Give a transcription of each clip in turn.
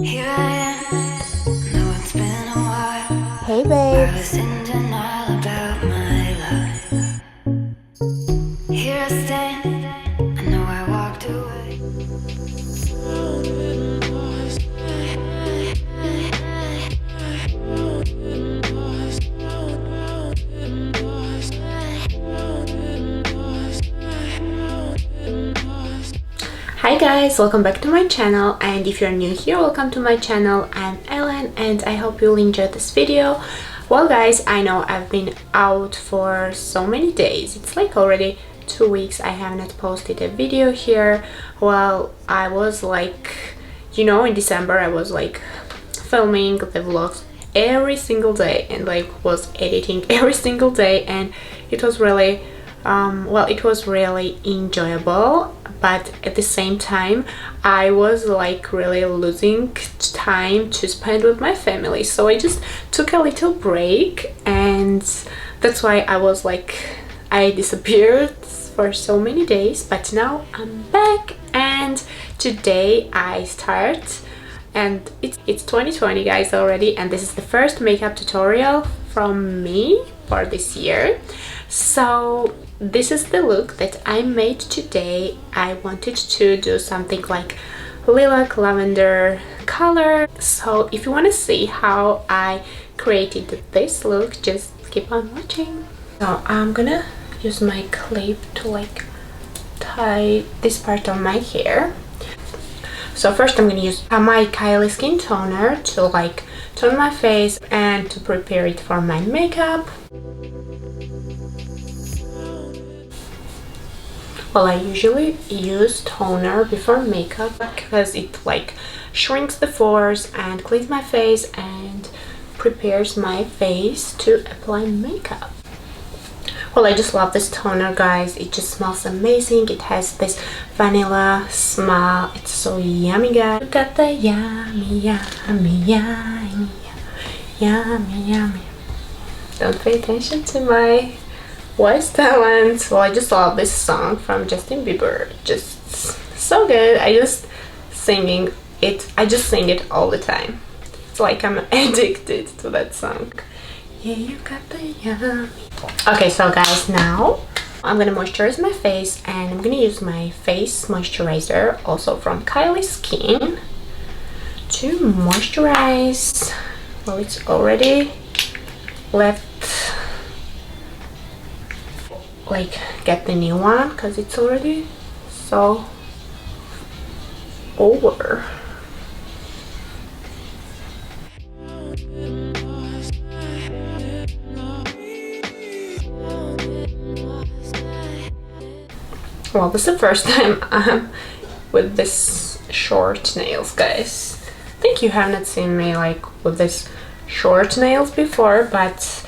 Here I am, know it's been a while. Hey I babes. was in denial about my life. Here I stand, I know I walked away. Hi guys, welcome back to my channel, and if you're new here, welcome to my channel. I'm Ellen and I hope you'll enjoy this video. Well guys, I know I've been out for so many days. It's like already 2 weeks I have not posted a video here. Well, I was like, in December I was like filming the vlogs every single day and like was editing every single day, and it was really it was really enjoyable, but at the same time I was like really losing time to spend with my family, so I just took a little break, and that's why I disappeared for so many days. But now I'm back, and today I start, and it's 2020 guys already, and this is the first makeup tutorial from me for this year. So this is the look that I made today. I wanted to do something like lilac lavender color, so if you want to see how I created this look, just keep on watching. So I'm gonna use my clip to like tie this part of my hair. So first I'm gonna use my Kylie skin toner to like tone my face and to prepare it for my makeup. Well, I usually use toner before makeup because it like shrinks the pores and cleans my face and prepares my face to apply makeup. Well, I just love this toner guys. It just smells amazing. It has this vanilla smell. It's so yummy guys. You got the yummy, yummy, yummy, yummy, yummy. Don't pay attention to my voice talent. Well, I just love this song from Justin Bieber. Just so good. I just sing it all the time. It's like I'm addicted to that song. Yeah, you got the yummy. Okay, so guys, now I'm gonna moisturize my face, and I'm gonna use my face moisturizer, also from Kylie Skin, to moisturize. Well, it's already left, like get the new one because it's already so over. Well, this is the first time I'm with this short nails guys. I think you have not seen me like with this short nails before, but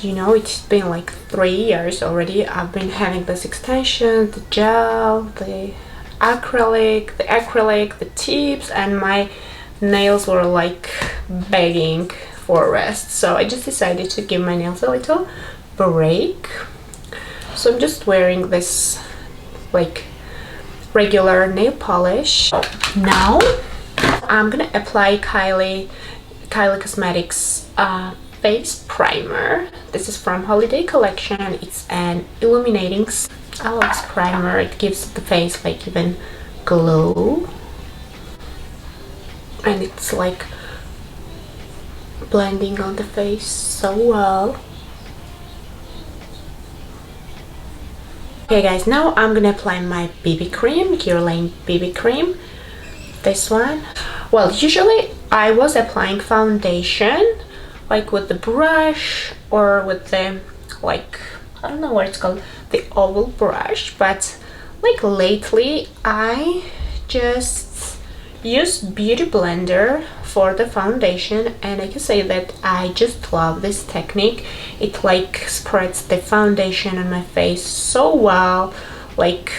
it's been like 3 years already. I've been having this extension, the gel, the acrylic, the tips, and my nails were like begging for rest. So I just decided to give my nails a little break. So I'm just wearing this like regular nail polish. Now I'm gonna apply Kylie Cosmetics face primer. This is from holiday collection. It's an illuminating aloe primer. It gives the face like even glow, and it's like blending on the face so well. Okay guys, now I'm gonna apply my BB cream, Ellene BB cream, this one. Well, usually I was applying foundation like with the brush or with the like, I don't know what it's called, the oval brush, but like lately I just use beauty blender for the foundation, and I can say that I just love this technique. It like spreads the foundation on my face so well, like,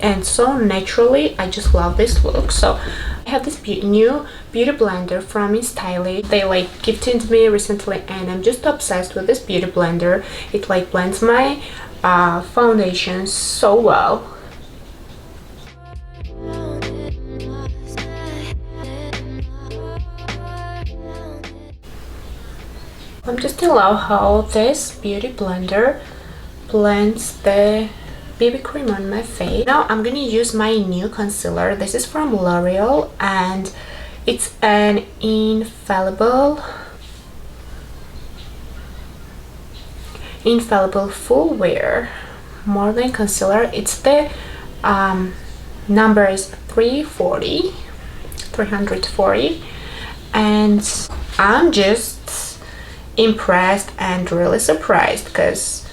and so naturally. I just love this look. So I have this new beauty blender from Stylish. They like gifted me recently, and I'm just obsessed with this beauty blender. It like blends my foundation so well. I'm just in love how this beauty blender blends the BB cream on my face. Now I'm gonna use my new concealer. This is from L'Oreal and it's an infallible full wear more than concealer. It's the number is 340, and I'm just impressed and really surprised because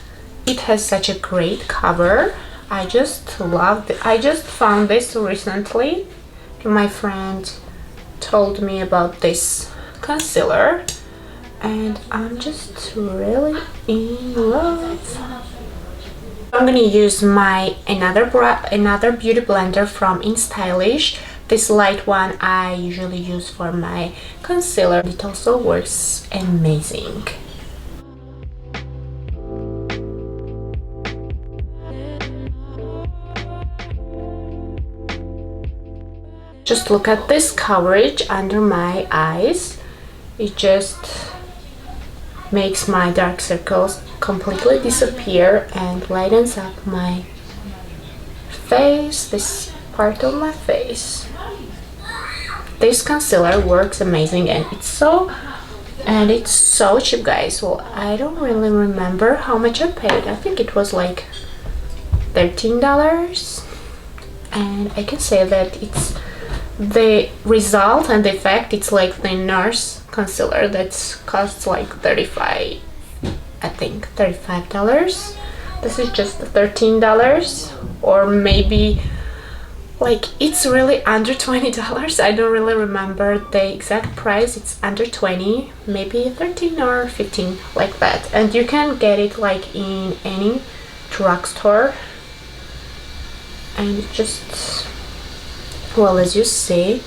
it has such a great cover. I just love it. I just found this recently. My friend told me about this concealer and I'm just really in love. I'm gonna use my another beauty blender from InStylish. This light one I usually use for my concealer. It also works amazing. Just look at this coverage under my eyes. It just makes my dark circles completely disappear and lightens up my face, this part of my face. This concealer works amazing and it's so cheap, guys. Well, I don't really remember how much I paid. I think it was like $13, and I can say that it's the result and the effect. It's like the Nurse concealer that costs like $35, I think $35. This is just $13, or maybe like it's really under $20. I don't really remember the exact price. It's under 20, maybe 13 or 15, like that. And you can get it like in any drugstore, and it just, well, as you see,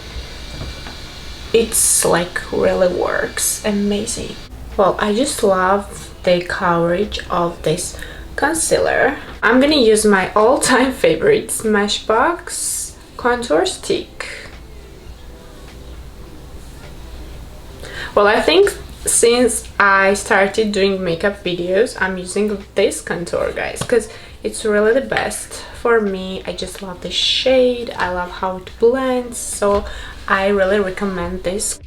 it's like really works amazing. Well, I just love the coverage of this concealer. I'm gonna use my all-time favorite Smashbox contour stick. Well, I think since I started doing makeup videos, I'm using this contour, guys, because it's really the best for me. I just love the shade. I love how it blends, so I really recommend this.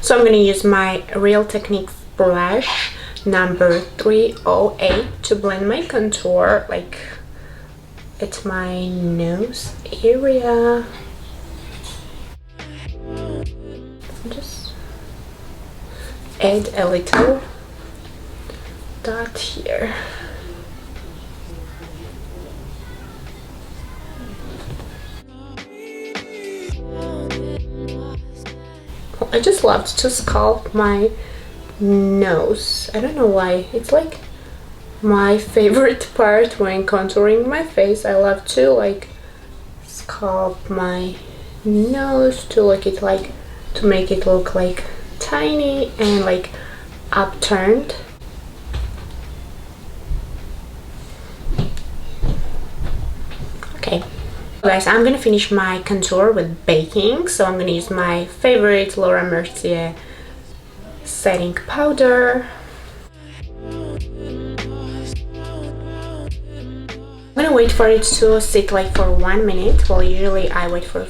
So I'm going to use my Real Techniques brush number 308 to blend my contour, like at my nose area. Just add a little dot here. I just love to sculpt my nose. I don't know why. It's like my favorite part when contouring my face. I love to like sculpt my nose to like it, like to make it look like tiny and like upturned. Okay. Guys, I'm gonna finish my contour with baking, so I'm gonna use my favorite Laura Mercier setting powder. I'm gonna wait for it to sit like for 1 minute. Well, usually I wait for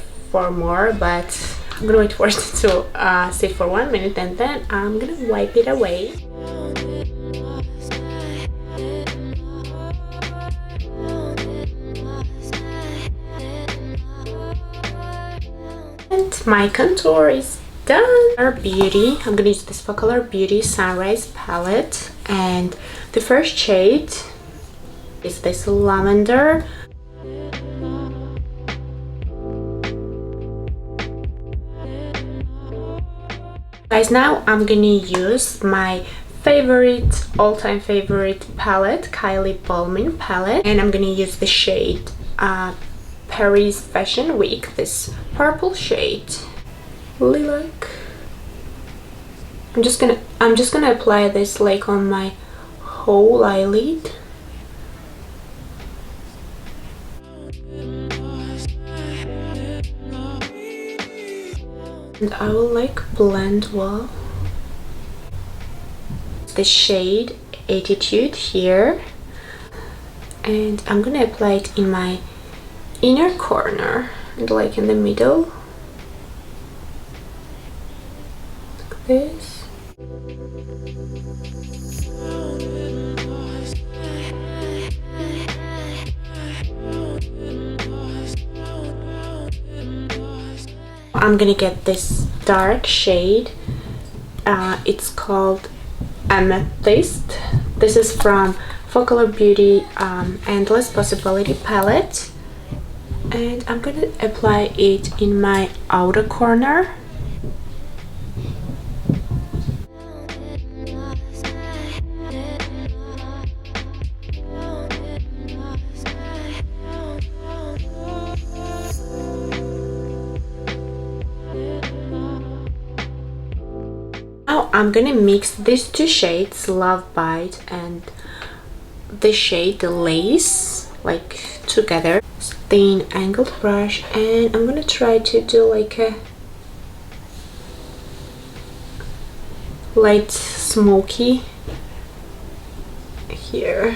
more, but I'm gonna wait for it to sit for 1 minute, and then I'm gonna wipe it away. My contour is done. Color Beauty, I'm gonna use this for Color Beauty Sunrise palette, and the first shade is this lavender. Guys, now I'm gonna use my favorite, all-time favorite palette, Kylie Bowman palette, and I'm gonna use the shade Paris Fashion Week, this purple shade, Lilac. I'm just gonna apply this like on my whole eyelid. And I will like blend well the shade Attitude here, and I'm gonna apply it in my inner corner and like in the middle like this. I'm gonna get this dark shade, it's called Amethyst. This is from Focolor Beauty Endless Possibility palette, and I'm gonna apply it in my outer corner. Now I'm gonna mix these two shades, Love Bite and the shade Lace, like together. Thin angled brush, and I'm gonna try to do like a light smoky here.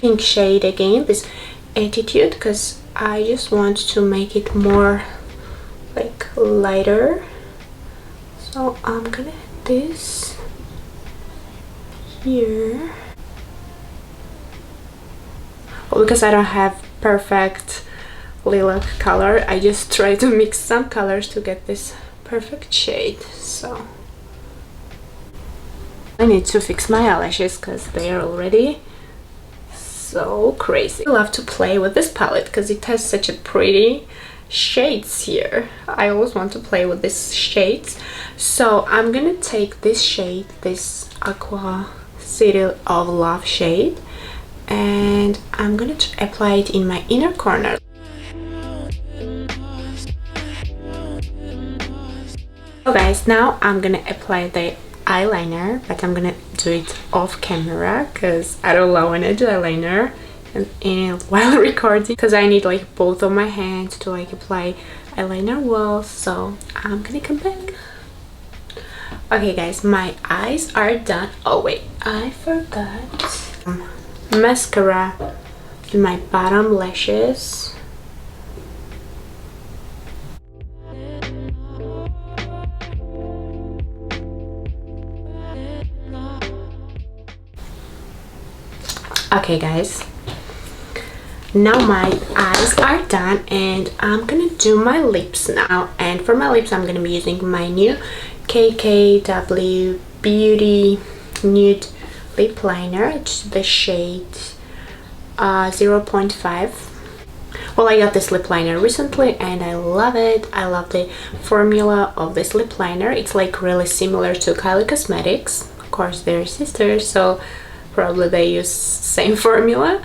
Pink shade again, this Attitude, because I just want to make it more like lighter. So I'm gonna add this here. Well, because I don't have perfect lilac color, I just try to mix some colors to get this perfect shade. So I need to fix my eyelashes because they are already so crazy. I love to play with this palette because it has such a pretty shades here. I always want to play with these shades. So I'm gonna take this shade, this Aqua City of Love shade, and I'm gonna apply it in my inner corner. So guys, now I'm gonna apply the eyeliner, but I'm gonna do it off camera because I don't want to do eyeliner and while recording, because I need like both of my hands to like apply eyeliner well. So I'm gonna come back. Okay guys, my eyes are done. Oh wait, I forgot mascara in my bottom lashes. Okay guys, now my eyes are done and I'm gonna do my lips now. And for my lips I'm gonna be using my new KKW Beauty Nude Lip Liner. It's the shade 0.5. Well, I got this lip liner recently and I love it. I love the formula of this lip liner. It's like really similar to Kylie Cosmetics. Of course they're sisters, so probably they use same formula,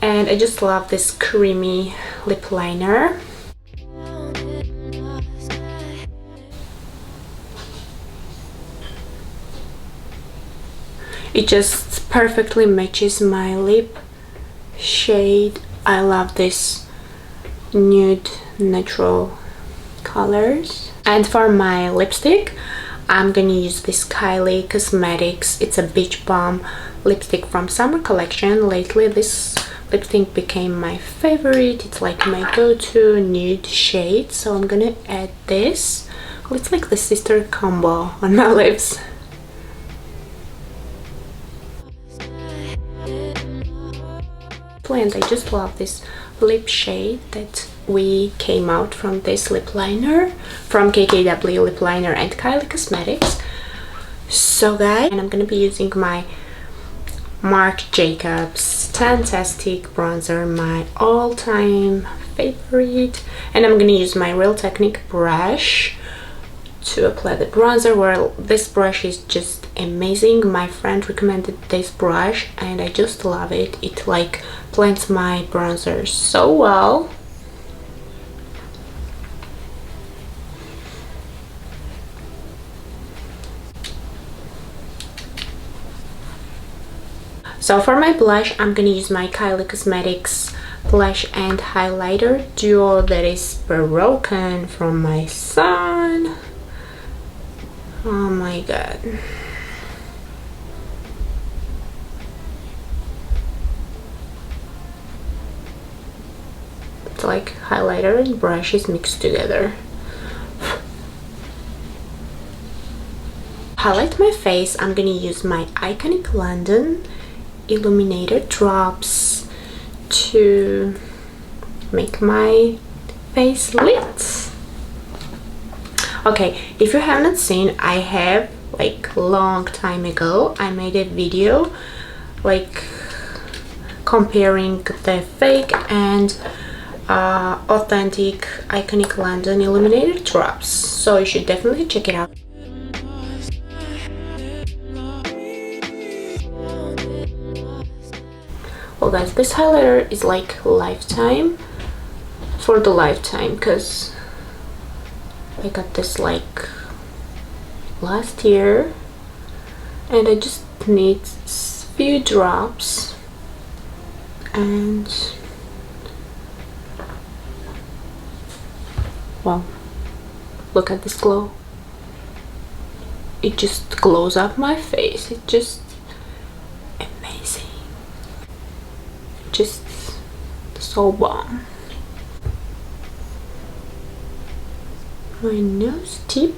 and I just love this creamy lip liner. It just perfectly matches my lip shade. I love this nude natural colors. And for my lipstick I'm gonna use this Kylie Cosmetics. It's a Beach Balm lipstick from summer collection. Lately this lipstick became my favorite. It's like my go-to nude shade, so I'm gonna add this. Well, it's like the sister combo on my lips. And I just love this lip shade that we came out from this lip liner from KKW Lip Liner and Kylie Cosmetics. So guys, and I'm gonna be using my Marc Jacobs Fantastic Bronzer, my all-time favorite, and I'm gonna use my Real Technique brush to apply the bronzer. Well, this brush is just amazing. My friend recommended this brush and I just love it. It like blends my bronzer so well. So for my blush, I'm gonna use my Kylie Cosmetics blush and highlighter duo that is broken from my son. Oh my god. It's like highlighter and brushes mixed together. Highlight my face, I'm gonna use my Iconic London Illuminator drops to make my face lit. Okay, if you have not seen, I have like long time ago I made a video like comparing the fake and authentic Iconic London Illuminator drops, so you should definitely check it out. Well guys, this highlighter is like lifetime, for the lifetime, because I got this like last year and I just need few drops and wow, look at this glow. It just glows up my face. It's just amazing. Just so bomb. My nose tip.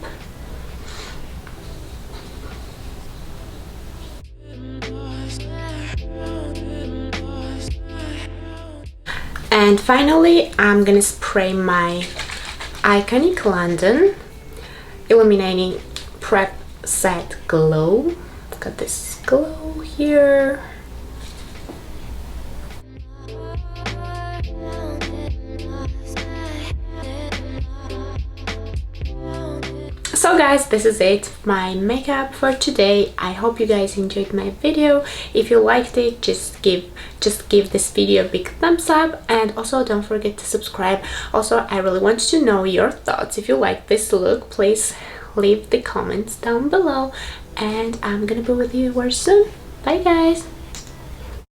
And finally, I'm gonna spray my Iconic London Illuminating Prep Set Glow. Got this glow here. So guys, this is it, my makeup for today. I hope you guys enjoyed my video. If you liked it, just give this video a big thumbs up, and also don't forget to subscribe. Also, I really want to know your thoughts. If you like this look, please leave the comments down below, and I'm gonna be with you very soon. Bye guys.